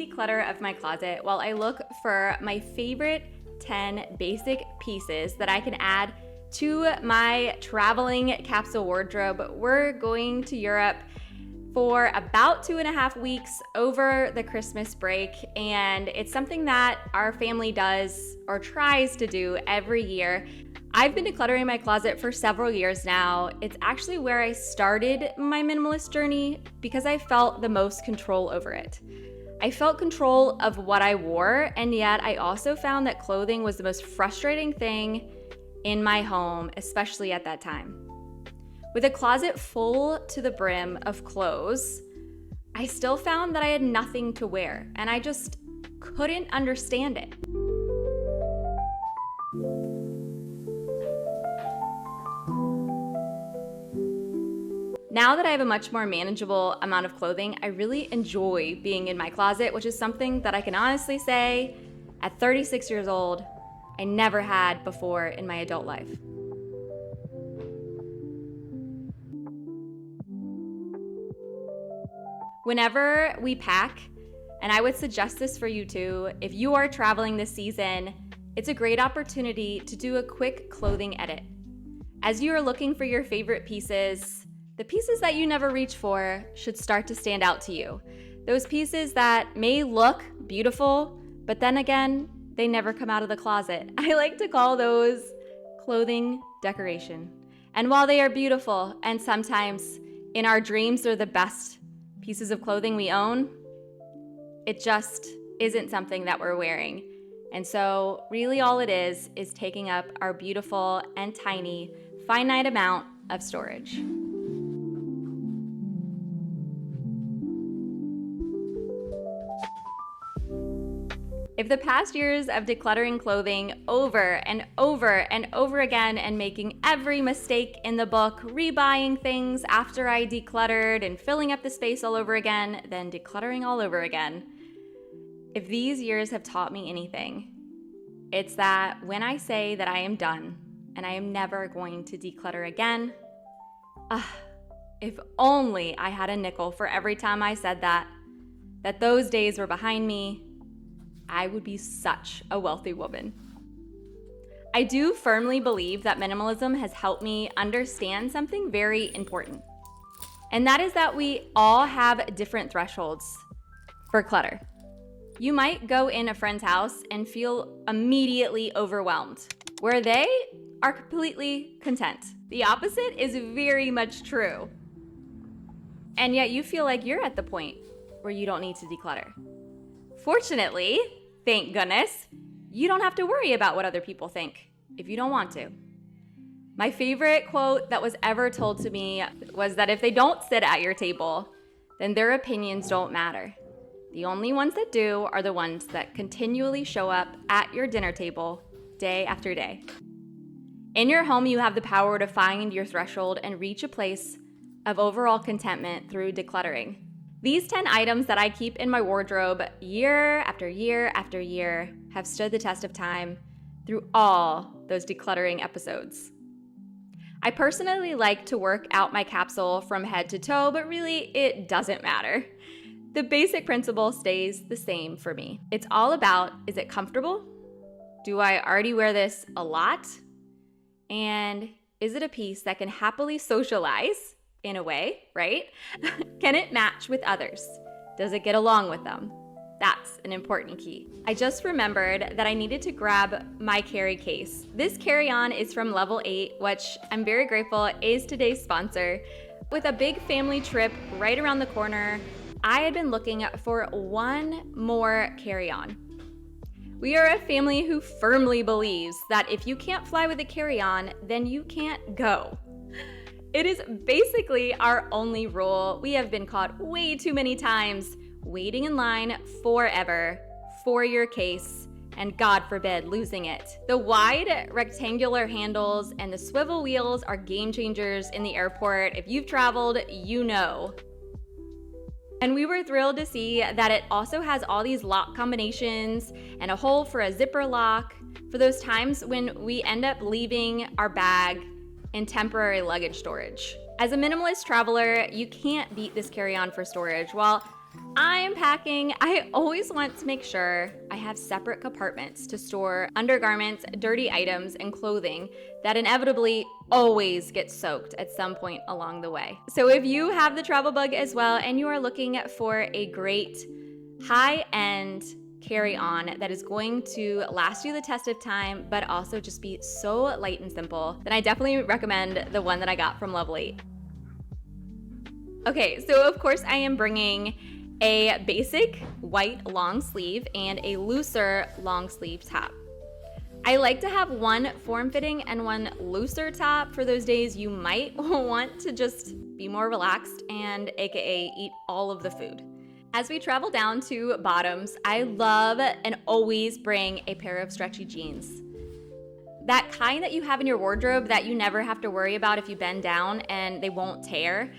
declutter of my closet while I look for my favorite 10 basic pieces that I can add to my traveling capsule wardrobe. We're going to Europe for about 2.5 weeks over the Christmas break, and it's something that our family does or tries to do every year. I've been decluttering my closet for several years now. It's actually where I started my minimalist journey because I felt the most control over it. I felt control of what I wore, and yet I also found that clothing was the most frustrating thing in my home, especially at that time. With a closet full to the brim of clothes, I still found that I had nothing to wear, and I just couldn't understand it. Now that I have a much more manageable amount of clothing, I really enjoy being in my closet, which is something that I can honestly say at 36 years old, I never had before in my adult life. Whenever we pack, and I would suggest this for you too, if you are traveling this season, it's a great opportunity to do a quick clothing edit. As you are looking for your favorite pieces, the pieces that you never reach for should start to stand out to you. Those pieces that may look beautiful, but then again, they never come out of the closet. I like to call those clothing decoration. And while they are beautiful, and sometimes in our dreams they're the best pieces of clothing we own, it just isn't something that we're wearing. And so really all it is taking up our beautiful and tiny, finite amount of storage. If the past years of decluttering clothing over and over and over again and making every mistake in the book, rebuying things after I decluttered and filling up the space all over again, then decluttering all over again, if these years have taught me anything, it's that when I say that I am done and I am never going to declutter again, if only I had a nickel for every time I said that those days were behind me, I would be such a wealthy woman. I do firmly believe that minimalism has helped me understand something very important. And that is that we all have different thresholds for clutter. You might go in a friend's house and feel immediately overwhelmed, where they are completely content. The opposite is very much true. And yet you feel like you're at the point where you don't need to declutter. Fortunately, thank goodness, you don't have to worry about what other people think if you don't want to. My favorite quote that was ever told to me was that if they don't sit at your table, then their opinions don't matter. The only ones that do are the ones that continually show up at your dinner table day after day. In your home, you have the power to find your threshold and reach a place of overall contentment through decluttering. These 10 items that I keep in my wardrobe year after year after year have stood the test of time through all those decluttering episodes. I personally like to work out my capsule from head to toe, but really it doesn't matter. The basic principle stays the same for me. It's all about, is it comfortable? Do I already wear this a lot? And is it a piece that can happily socialize? In a way, right? Can it match with others? Does it get along with them? That's an important key. I just remembered that I needed to grab my carry case. This carry-on is from Level 8, which I'm very grateful is today's sponsor. With a big family trip right around the corner, I had been looking for one more carry-on. We are a family who firmly believes that if you can't fly with a carry-on, then you can't go. It is basically our only rule. We have been caught way too many times waiting in line forever for your case, and God forbid losing it. The wide rectangular handles and the swivel wheels are game changers in the airport. If you've traveled, you know. And we were thrilled to see that it also has all these lock combinations and a hole for a zipper lock for those times when we end up leaving our bag in temporary luggage storage. As a minimalist traveler, you can't beat this carry-on for storage. While I'm packing, I always want to make sure I have separate compartments to store undergarments, dirty items, and clothing that inevitably always get soaked at some point along the way. So if you have the travel bug as well and you are looking for a great high-end carry-on that is going to last you the test of time, but also just be so light and simple, then I definitely recommend the one that I got from Lovely. Okay, so of course I am bringing a basic white long sleeve and a looser long sleeve top. I like to have one form-fitting and one looser top for those days you might want to just be more relaxed and aka eat all of the food. As we travel down to bottoms, I love and always bring a pair of stretchy jeans. That kind that you have in your wardrobe that you never have to worry about if you bend down and they won't tear.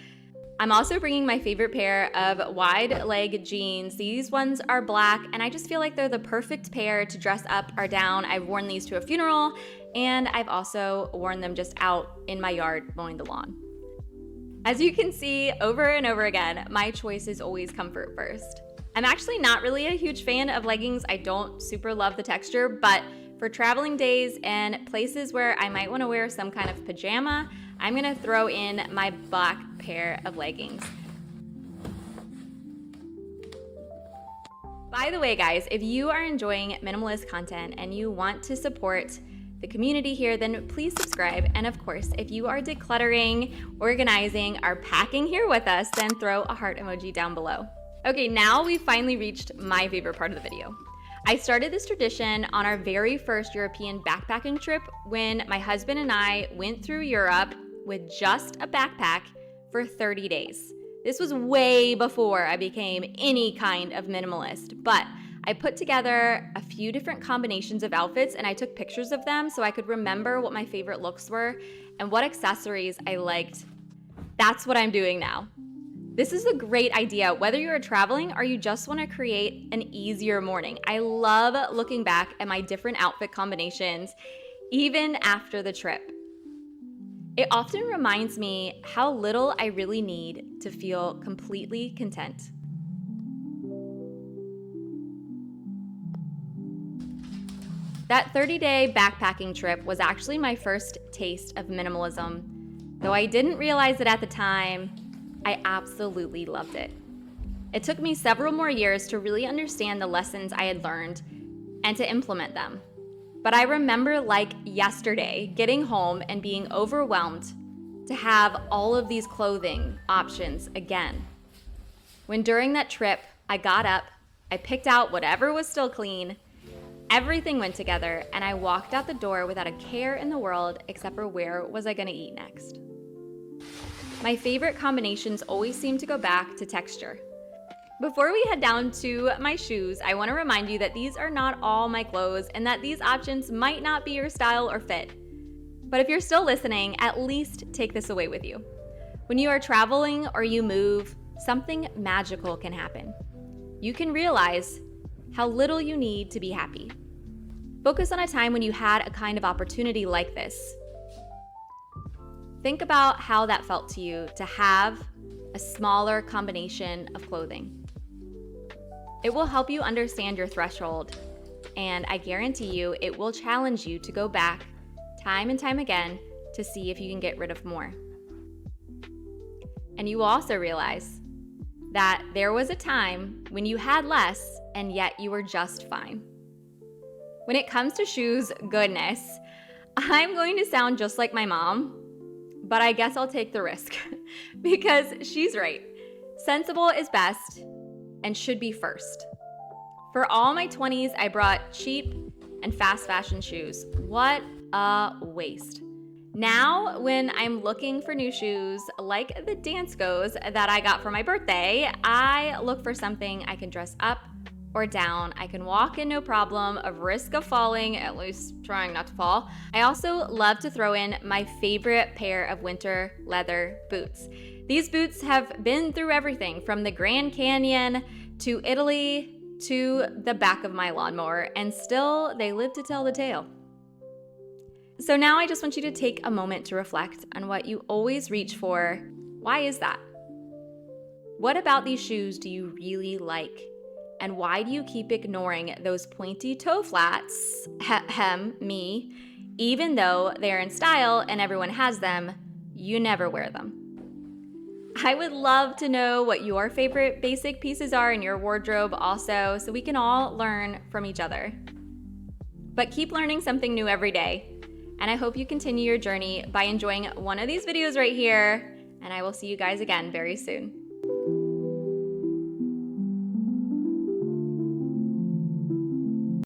I'm also bringing my favorite pair of wide leg jeans. These ones are black and I just feel like they're the perfect pair to dress up or down. I've worn these to a funeral and I've also worn them just out in my yard mowing the lawn. As you can see over and over again, my choice is always comfort first. I'm actually not really a huge fan of leggings. I don't super love the texture, but for traveling days and places where I might want to wear some kind of pajama, I'm gonna throw in my black pair of leggings. By the way, guys, if you are enjoying minimalist content and you want to support the community here, then please subscribe. And of course, if you are decluttering, organizing, or packing here with us, then throw a heart emoji down below. Okay, now we've finally reached my favorite part of the video. I started this tradition on our very first European backpacking trip when my husband and I went through Europe with just a backpack for 30 days. This was way before I became any kind of minimalist, but I put together a few different combinations of outfits and I took pictures of them so I could remember what my favorite looks were and what accessories I liked. That's what I'm doing now. This is a great idea, whether you're traveling or you just want to create an easier morning. I love looking back at my different outfit combinations, even after the trip. It often reminds me how little I really need to feel completely content. That 30-day backpacking trip was actually my first taste of minimalism. Though I didn't realize it at the time, I absolutely loved it. It took me several more years to really understand the lessons I had learned and to implement them. But I remember like yesterday getting home and being overwhelmed to have all of these clothing options again. When during that trip, I got up, I picked out whatever was still clean, everything went together, and I walked out the door without a care in the world except for where was I gonna eat next. My favorite combinations always seem to go back to texture. Before we head down to my shoes, I want to remind you that these are not all my clothes and that these options might not be your style or fit. But if you're still listening, at least take this away with you. When you are traveling or you move, something magical can happen. You can realize how little you need to be happy. Focus on a time when you had a kind of opportunity like this. Think about how that felt to you to have a smaller combination of clothing. It will help you understand your threshold, and I guarantee you it will challenge you to go back time and time again to see if you can get rid of more. And you will also realize that there was a time when you had less and yet you were just fine. When it comes to shoes, goodness, I'm going to sound just like my mom, but I guess I'll take the risk because she's right. Sensible is best and should be first. For all my 20s, I brought cheap and fast fashion shoes. What a waste. Now, when I'm looking for new shoes, like the Dance Goes that I got for my birthday, I look for something I can dress up or down. I can walk in no problem, of risk of falling, at least trying not to fall. I also love to throw in my favorite pair of winter leather boots. These boots have been through everything from the Grand Canyon to Italy to the back of my lawnmower, and still they live to tell the tale. So now I just want you to take a moment to reflect on what you always reach for. Why is that? What about these shoes do you really like? And why do you keep ignoring those pointy toe flats, me, even though they're in style and everyone has them, you never wear them? I would love to know what your favorite basic pieces are in your wardrobe also, so we can all learn from each other. But keep learning something new every day. And I hope you continue your journey by enjoying one of these videos right here. And I will see you guys again very soon.